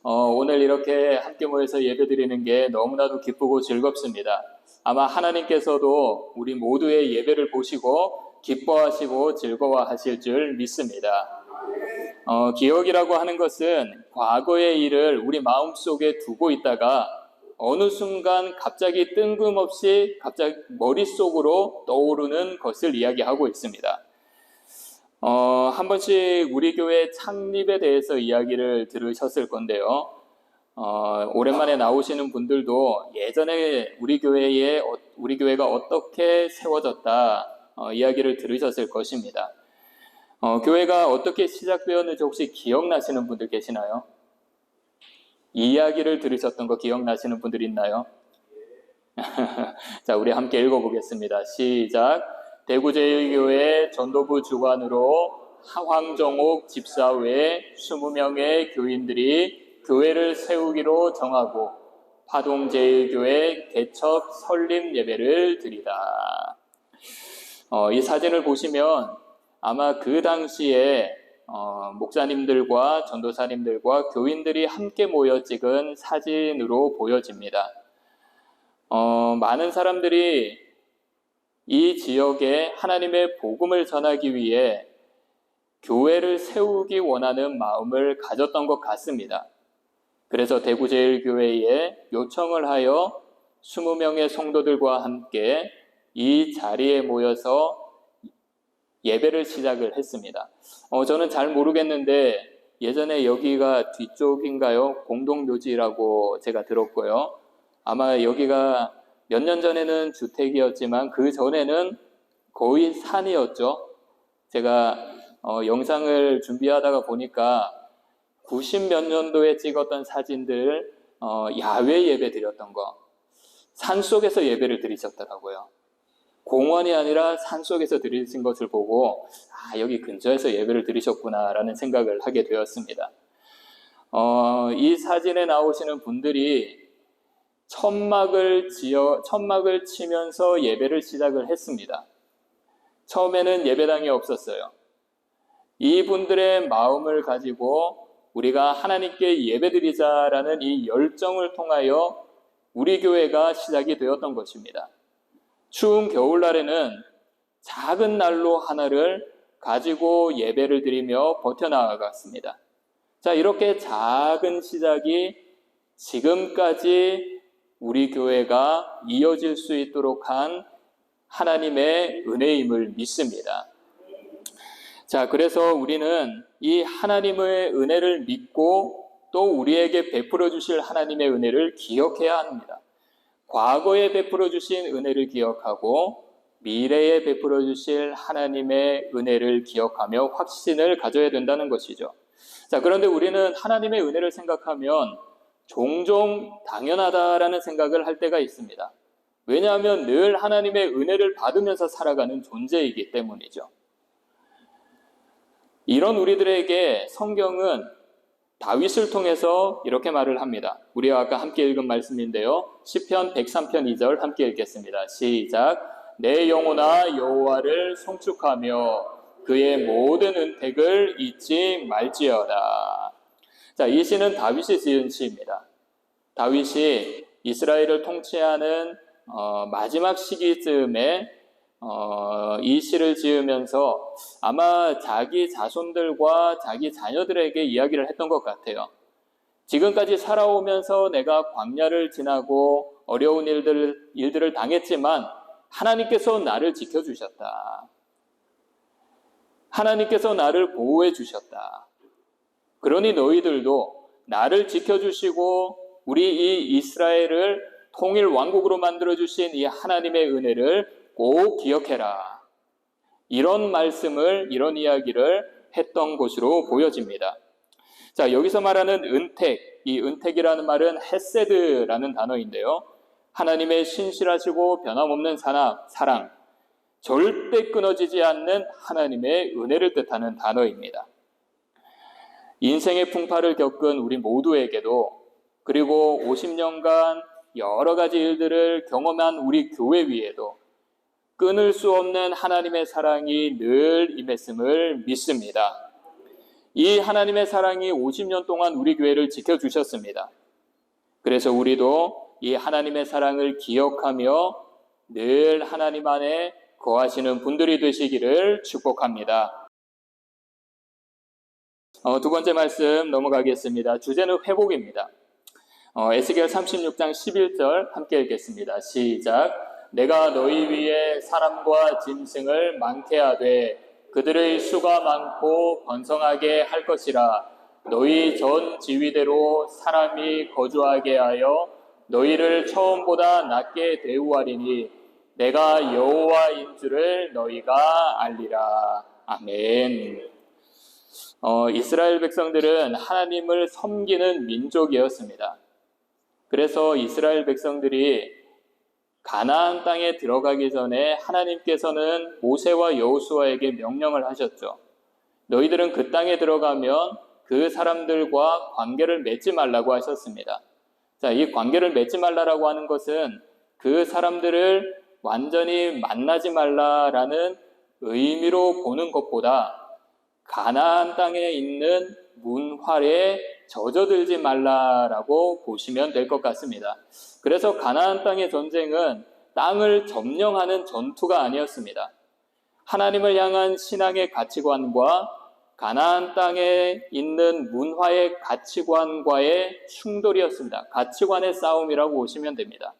오늘 이렇게 함께 모여서 예배드리는 게 너무나도 기쁘고 즐겁습니다. 아마 하나님께서도 우리 모두의 예배를 보시고 기뻐하시고 즐거워하실 줄 믿습니다. 기억이라고 하는 것은 과거의 일을 우리 마음속에 두고 있다가 어느 순간 갑자기 뜬금없이 갑자기 머릿속으로 떠오르는 것을 이야기하고 있습니다. 한 번씩 우리 교회 창립에 대해서 이야기를 들으셨을 건데요. 오랜만에 나오시는 분들도 예전에 우리 교회가 어떻게 세워졌다 이야기를 들으셨을 것입니다. 교회가 어떻게 시작되었는지 혹시 기억나시는 분들 계시나요? 이 이야기를 들으셨던 거 기억나시는 분들 있나요? 자, 우리 함께 읽어보겠습니다. 시작. 대구제일교회 전도부 주관으로 황정옥 집사 외 20명의 교인들이 교회를 세우기로 정하고 파동제일교회 개척 설립 예배를 드리다. 이 사진을 보시면 아마 그 당시에 목사님들과 전도사님들과 교인들이 함께 모여 찍은 사진으로 보여집니다. 많은 사람들이 이 지역에 하나님의 복음을 전하기 위해 교회를 세우기 원하는 마음을 가졌던 것 같습니다. 그래서 대구제일교회에 요청을 하여 20명의 성도들과 함께 이 자리에 모여서 예배를 시작을 했습니다. 저는 잘 모르겠는데 예전에 여기가 뒤쪽인가요? 공동묘지라고 제가 들었고요. 아마 여기가 몇 년 전에는 주택이었지만 그 전에는 거의 산이었죠. 제가 영상을 준비하다가 보니까 90 몇 년도에 찍었던 사진들 야외 예배 드렸던 거 산속에서 예배를 드리셨더라고요. 공원이 아니라 산속에서 드리신 것을 보고 여기 근처에서 예배를 드리셨구나라는 생각을 하게 되었습니다. 이 사진에 나오시는 분들이 천막을 치면서 예배를 시작을 했습니다. 처음에는 예배당이 없었어요. 이분들의 마음을 가지고 우리가 하나님께 예배드리자라는 이 열정을 통하여 우리 교회가 시작이 되었던 것입니다. 추운 겨울날에는 작은 난로 하나를 가지고 예배를 드리며 버텨나갔습니다. 자, 이렇게 작은 시작이 지금까지 우리 교회가 이어질 수 있도록 한 하나님의 은혜임을 믿습니다. 자, 그래서 우리는 이 하나님의 은혜를 믿고 또 우리에게 베풀어 주실 하나님의 은혜를 기억해야 합니다. 과거에 베풀어 주신 은혜를 기억하고 미래에 베풀어 주실 하나님의 은혜를 기억하며 확신을 가져야 된다는 것이죠. 자, 그런데 우리는 하나님의 은혜를 생각하면 종종 당연하다라는 생각을 할 때가 있습니다. 왜냐하면 늘 하나님의 은혜를 받으면서 살아가는 존재이기 때문이죠. 이런 우리들에게 성경은 다윗을 통해서 이렇게 말을 합니다. 우리와 아까 함께 읽은 말씀인데요. 시편 103편 2절 함께 읽겠습니다. 시작. 내 영혼아 여호와를 송축하며 그의 모든 은택을 잊지 말지어다. 자, 이 시는 다윗이 지은 시입니다. 다윗이 이스라엘을 통치하는 마지막 시기쯤에 이 시를 지으면서 아마 자기 자손들과 자기 자녀들에게 이야기를 했던 것 같아요. 지금까지 살아오면서 내가 광야를 지나고 어려운 일들을 당했지만 하나님께서 나를 지켜주셨다. 하나님께서 나를 보호해 주셨다. 그러니 너희들도 나를 지켜주시고 우리 이 이스라엘을 통일 왕국으로 만들어주신 이 하나님의 은혜를 꼭 기억해라. 이런 말씀을, 이런 이야기를 했던 것으로 보여집니다. 자, 여기서 말하는 은택, 이 은택이라는 말은 헤세드라는 단어인데요. 하나님의 신실하시고 변함없는 사랑, 절대 끊어지지 않는 하나님의 은혜를 뜻하는 단어입니다. 인생의 풍파를 겪은 우리 모두에게도 그리고 50년간 여러 가지 일들을 경험한 우리 교회 위에도 끊을 수 없는 하나님의 사랑이 늘 임했음을 믿습니다. 이 하나님의 사랑이 50년 동안 우리 교회를 지켜주셨습니다. 그래서 우리도 이 하나님의 사랑을 기억하며 늘 하나님 안에 거하시는 분들이 되시기를 축복합니다. 두 번째 말씀 넘어가겠습니다. 주제는 회복입니다. 에스겔 36장 11절 함께 읽겠습니다. 시작. 내가 너희 위에 사람과 짐승을 많게 하되 그들의 수가 많고 번성하게 할 것이라. 너희 전 지위대로 사람이 거주하게 하여 너희를 처음보다 낮게 대우하리니 내가 여호와인 줄을 너희가 알리라. 아멘. 이스라엘 백성들은 하나님을 섬기는 민족이었습니다. 그래서 이스라엘 백성들이 가나안 땅에 들어가기 전에 하나님께서는 모세와 여호수아에게 명령을 하셨죠. 너희들은 그 땅에 들어가면 그 사람들과 관계를 맺지 말라고 하셨습니다. 자, 이 관계를 맺지 말라라고 하는 것은 그 사람들을 완전히 만나지 말라라는 의미로 보는 것보다 가나안 땅에 있는 문화에 젖어들지 말라라고 보시면 될 것 같습니다. 그래서 가나안 땅의 전쟁은 땅을 점령하는 전투가 아니었습니다. 하나님을 향한 신앙의 가치관과 가나안 땅에 있는 문화의 가치관과의 충돌이었습니다. 가치관의 싸움이라고 보시면 됩니다.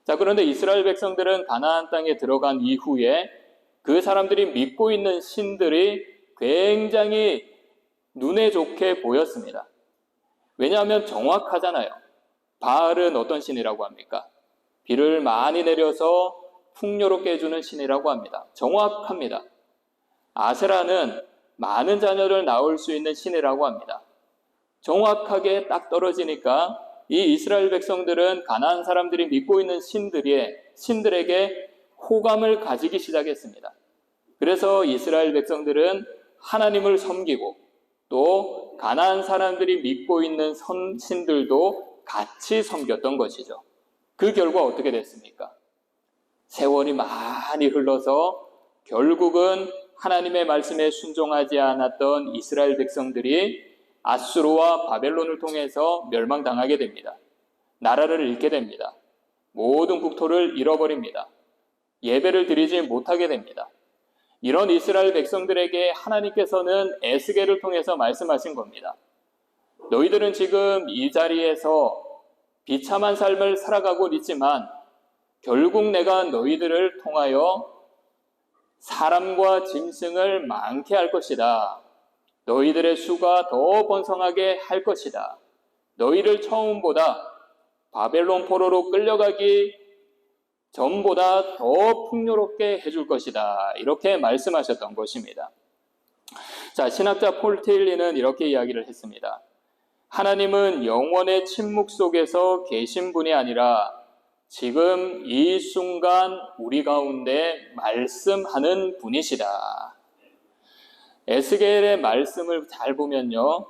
자, 그런데 이스라엘 백성들은 가나안 땅에 들어간 이후에 그 사람들이 믿고 있는 신들이 굉장히 눈에 좋게 보였습니다. 왜냐하면 정확하잖아요. 바알은 어떤 신이라고 합니까? 비를 많이 내려서 풍요롭게 해주는 신이라고 합니다. 정확합니다. 아세라는 많은 자녀를 낳을 수 있는 신이라고 합니다. 정확하게 딱 떨어지니까 이 이스라엘 백성들은 가나안 사람들이 믿고 있는 신들에게 호감을 가지기 시작했습니다. 그래서 이스라엘 백성들은 하나님을 섬기고 또 가나안 사람들이 믿고 있는 신들도 같이 섬겼던 것이죠. 그 결과 어떻게 됐습니까? 세월이 많이 흘러서 결국은 하나님의 말씀에 순종하지 않았던 이스라엘 백성들이 아수르와 바벨론을 통해서 멸망당하게 됩니다. 나라를 잃게 됩니다. 모든 국토를 잃어버립니다. 예배를 드리지 못하게 됩니다. 이런 이스라엘 백성들에게 하나님께서는 에스겔을 통해서 말씀하신 겁니다. 너희들은 지금 이 자리에서 비참한 삶을 살아가고 있지만 결국 내가 너희들을 통하여 사람과 짐승을 많게 할 것이다. 너희들의 수가 더 번성하게 할 것이다. 너희를 처음보다 바벨론 포로로 끌려가기 전보다 더 풍요롭게 해줄 것이다. 이렇게 말씀하셨던 것입니다. 자, 신학자 폴 테일리는 이렇게 이야기를 했습니다. 하나님은 영원의 침묵 속에서 계신 분이 아니라 지금 이 순간 우리 가운데 말씀하는 분이시다. 에스겔의 말씀을 잘 보면요.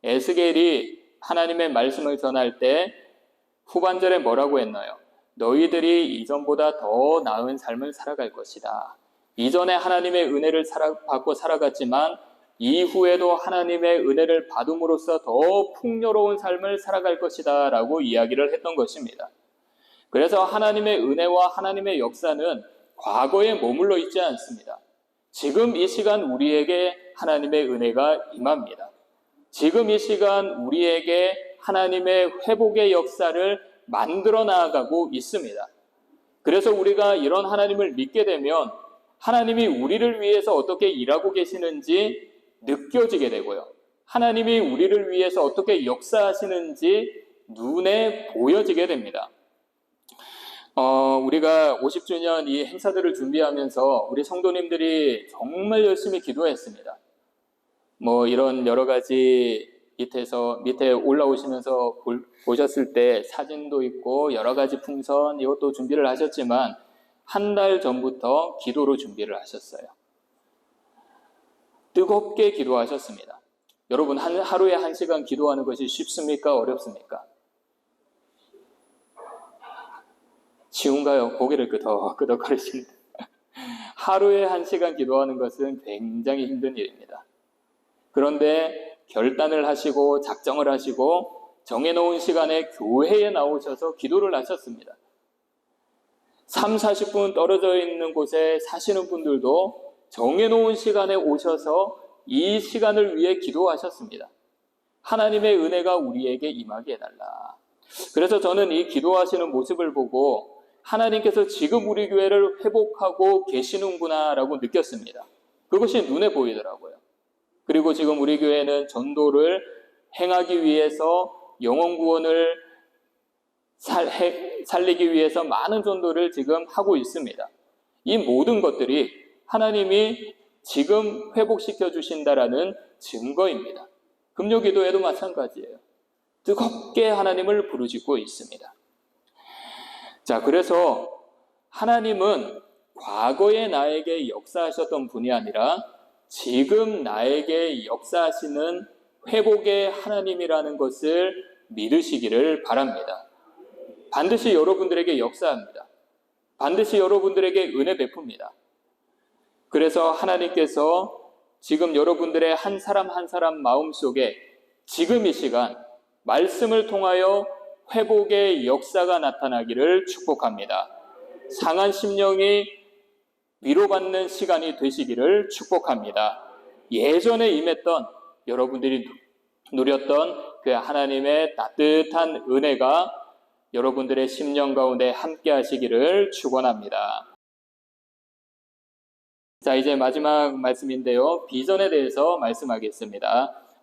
에스겔이 하나님의 말씀을 전할 때 후반절에 뭐라고 했나요? 너희들이 이전보다 더 나은 삶을 살아갈 것이다. 이전에 하나님의 은혜를 받고 살아갔지만 이후에도 하나님의 은혜를 받음으로써 더 풍요로운 삶을 살아갈 것이다 라고 이야기를 했던 것입니다. 그래서 하나님의 은혜와 하나님의 역사는 과거에 머물러 있지 않습니다. 지금 이 시간 우리에게 하나님의 은혜가 임합니다. 지금 이 시간 우리에게 하나님의 회복의 역사를 만들어 나아가고 있습니다. 그래서 우리가 이런 하나님을 믿게 되면 하나님이 우리를 위해서 어떻게 일하고 계시는지 느껴지게 되고요. 하나님이 우리를 위해서 어떻게 역사하시는지 눈에 보여지게 됩니다. 우리가 50주년 이 행사들을 준비하면서 우리 성도님들이 정말 열심히 기도했습니다. 이런 여러 가지 밑에 올라오시면서 보셨을 때 사진도 있고 여러 가지 풍선 이것도 준비를 하셨지만 한 달 전부터 기도로 준비를 하셨어요. 뜨겁게 기도하셨습니다. 여러분 하루에 1시간 기도하는 것이 쉽습니까? 어렵습니까? 쉬운가요? 고개를 끄덕거리시는데 하루에 1시간 기도하는 것은 굉장히 힘든 일입니다. 그런데 결단을 하시고 작정을 하시고 정해놓은 시간에 교회에 나오셔서 기도를 하셨습니다. 3, 40분 떨어져 있는 곳에 사시는 분들도 정해놓은 시간에 오셔서 이 시간을 위해 기도하셨습니다. 하나님의 은혜가 우리에게 임하게 해달라. 그래서 저는 이 기도하시는 모습을 보고 하나님께서 지금 우리 교회를 회복하고 계시는구나 라고 느꼈습니다. 그것이 눈에 보이더라고요. 그리고 지금 우리 교회는 전도를 행하기 위해서 영혼 구원을 살리기 위해서 많은 전도를 지금 하고 있습니다. 이 모든 것들이 하나님이 지금 회복시켜 주신다라는 증거입니다. 금요 기도에도 마찬가지예요. 뜨겁게 하나님을 부르짖고 있습니다. 자, 그래서 하나님은 과거에 나에게 역사하셨던 분이 아니라 지금 나에게 역사하시는 회복의 하나님이라는 것을 믿으시기를 바랍니다. 반드시 여러분들에게 역사합니다. 반드시 여러분들에게 은혜 베풉니다. 그래서 하나님께서 지금 여러분들의 한 사람 한 사람 마음속에 지금 이 시간 말씀을 통하여 회복의 역사가 나타나기를 축복합니다. 상한 심령이 위로받는 시간이 되시기를 축복합니다. 예전에 임했던 여러분들이 누렸던 그 하나님의 따뜻한 은혜가 여러분들의 심령 가운데 함께 하시기를 축원합니다. 자, 이제 마지막 말씀인데요. 비전에 대해서 말씀하겠습니다.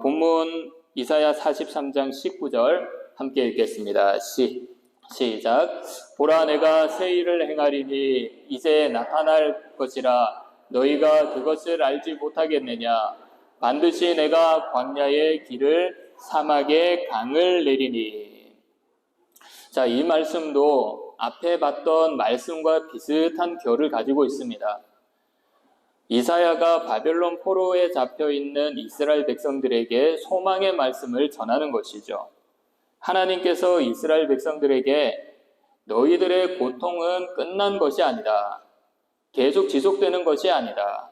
본문 이사야 43장 19절 함께 읽겠습니다. 시작. 보라, 내가 새 일을 행하리니 이제 나타날 것이라 너희가 그것을 알지 못하겠느냐. 반드시 내가 광야의 길을 사막의 강을 내리니. 자, 이 말씀도 앞에 봤던 말씀과 비슷한 결을 가지고 있습니다. 이사야가 바벨론 포로에 잡혀있는 이스라엘 백성들에게 소망의 말씀을 전하는 것이죠. 하나님께서 이스라엘 백성들에게 너희들의 고통은 끝난 것이 아니다. 계속 지속되는 것이 아니다.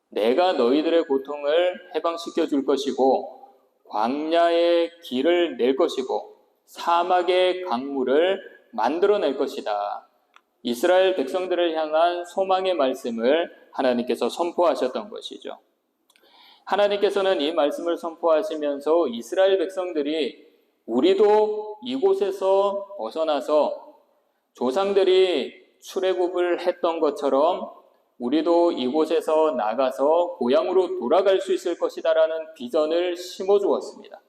내가 너희들의 고통을 해방시켜 줄 것이고 광야의 길을 낼 것이고 사막의 강물을 만들어낼 것이다. 이스라엘 백성들을 향한 소망의 말씀을 하나님께서 선포하셨던 것이죠. 하나님께서는 이 말씀을 선포하시면서 이스라엘 백성들이 우리도 이곳에서 벗어나서 조상들이 출애굽을 했던 것처럼 우리도 이곳에서 나가서 고향으로 돌아갈 수 있을 것이다라는 비전을 심어주었습니다.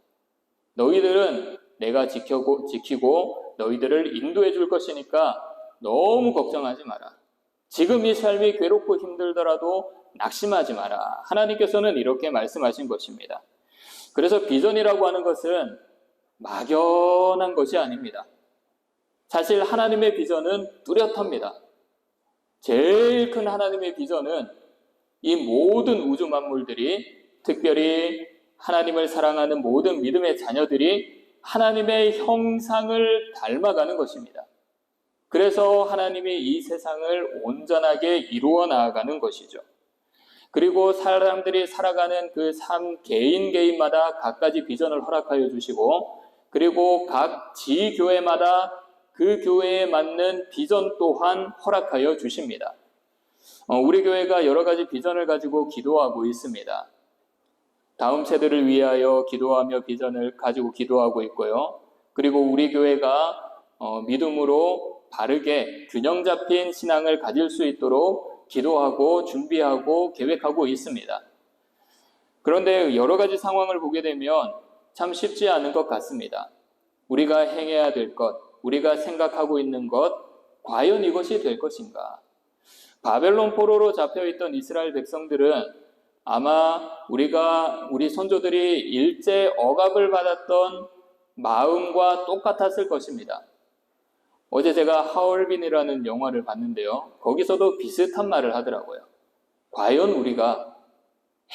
너희들은 내가 지키고 너희들을 인도해 줄 것이니까 너무 걱정하지 마라. 지금 이 삶이 괴롭고 힘들더라도 낙심하지 마라. 하나님께서는 이렇게 말씀하신 것입니다. 그래서 비전이라고 하는 것은 막연한 것이 아닙니다. 사실 하나님의 비전은 뚜렷합니다. 제일 큰 하나님의 비전은 이 모든 우주 만물들이, 특별히 하나님을 사랑하는 모든 믿음의 자녀들이 하나님의 형상을 닮아가는 것입니다. 그래서 하나님이 이 세상을 온전하게 이루어 나아가는 것이죠. 그리고 사람들이 살아가는 그 삶 개인마다 각가지 비전을 허락하여 주시고, 그리고 각 지교회마다 그 교회에 맞는 비전 또한 허락하여 주십니다. 우리 교회가 여러 가지 비전을 가지고 기도하고 있습니다. 다음 세대를 위하여 기도하며 비전을 가지고 기도하고 있고요. 그리고 우리 교회가 믿음으로 바르게 균형 잡힌 신앙을 가질 수 있도록 기도하고 준비하고 계획하고 있습니다. 그런데 여러 가지 상황을 보게 되면 참 쉽지 않은 것 같습니다. 우리가 행해야 될 것, 우리가 생각하고 있는 것, 과연 이것이 될 것인가? 바벨론 포로로 잡혀있던 이스라엘 백성들은 아마 우리 선조들이 일제 억압을 받았던 마음과 똑같았을 것입니다. 어제 제가 하얼빈이라는 영화를 봤는데요. 거기서도 비슷한 말을 하더라고요. 과연 우리가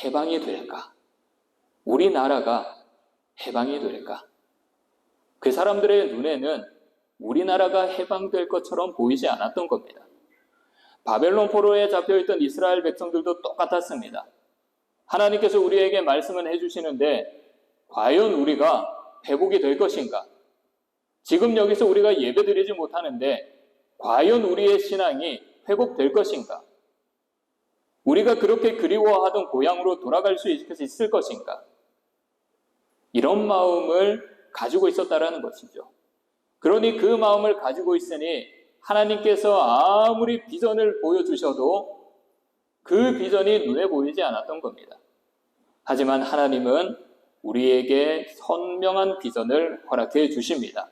해방이 될까? 우리나라가 해방이 될까? 그 사람들의 눈에는 우리나라가 해방될 것처럼 보이지 않았던 겁니다. 바벨론 포로에 잡혀있던 이스라엘 백성들도 똑같았습니다. 하나님께서 우리에게 말씀은 해주시는데 과연 우리가 회복이 될 것인가? 지금 여기서 우리가 예배드리지 못하는데 과연 우리의 신앙이 회복될 것인가? 우리가 그렇게 그리워하던 고향으로 돌아갈 수 있을 것인가? 이런 마음을 가지고 있었다라는 것이죠. 그러니 그 마음을 가지고 있으니 하나님께서 아무리 비전을 보여주셔도 그 비전이 눈에 보이지 않았던 겁니다. 하지만 하나님은 우리에게 선명한 비전을 허락해 주십니다.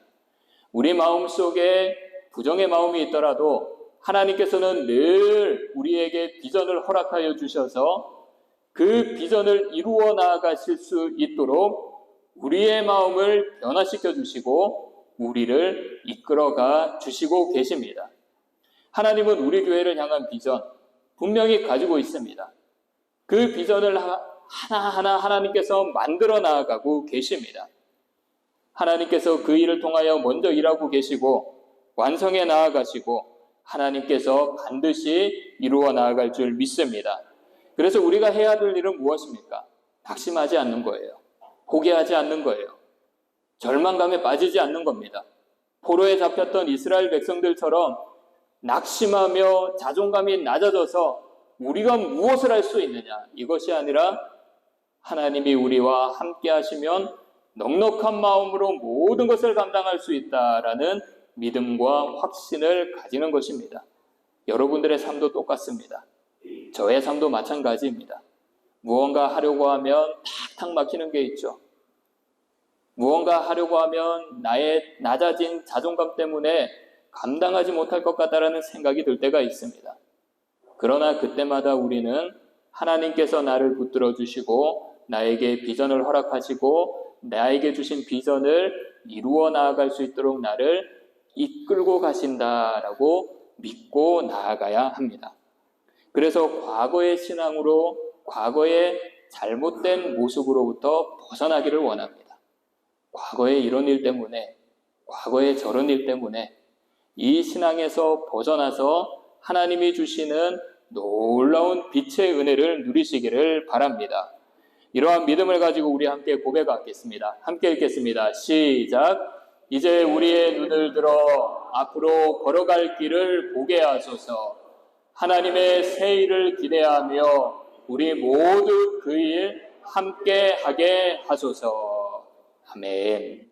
우리 마음속에 부정의 마음이 있더라도 하나님께서는 늘 우리에게 비전을 허락하여 주셔서 그 비전을 이루어 나아가실 수 있도록 우리의 마음을 변화시켜 주시고 우리를 이끌어가 주시고 계십니다. 하나님은 우리 교회를 향한 비전 분명히 가지고 있습니다. 그 비전을 하나하나 하나님께서 만들어 나아가고 계십니다. 하나님께서 그 일을 통하여 먼저 일하고 계시고 완성해 나아가시고 하나님께서 반드시 이루어 나아갈 줄 믿습니다. 그래서 우리가 해야 될 일은 무엇입니까? 낙심하지 않는 거예요. 포기하지 않는 거예요. 절망감에 빠지지 않는 겁니다. 포로에 잡혔던 이스라엘 백성들처럼 낙심하며 자존감이 낮아져서 우리가 무엇을 할 수 있느냐, 이것이 아니라 하나님이 우리와 함께 하시면 넉넉한 마음으로 모든 것을 감당할 수 있다라는 믿음과 확신을 가지는 것입니다. 여러분들의 삶도 똑같습니다. 저의 삶도 마찬가지입니다. 무언가 하려고 하면 탁탁 막히는 게 있죠. 무언가 하려고 하면 나의 낮아진 자존감 때문에 감당하지 못할 것 같다라는 생각이 들 때가 있습니다. 그러나 그때마다 우리는 하나님께서 나를 붙들어 주시고 나에게 비전을 허락하시고 나에게 주신 비전을 이루어 나아갈 수 있도록 나를 이끌고 가신다라고 믿고 나아가야 합니다. 그래서 과거의 신앙으로 과거의 잘못된 모습으로부터 벗어나기를 원합니다. 과거에 이런 일 때문에, 과거에 저런 일 때문에 이 신앙에서 벗어나서 하나님이 주시는 놀라운 빛의 은혜를 누리시기를 바랍니다. 이러한 믿음을 가지고 우리 함께 고백하겠습니다. 함께 읽겠습니다. 시작. 이제 우리의 눈을 들어 앞으로 걸어갈 길을 보게 하소서. 하나님의 새 일을 기대하며 우리 모두 그 일 함께 하게 하소서. 아멘.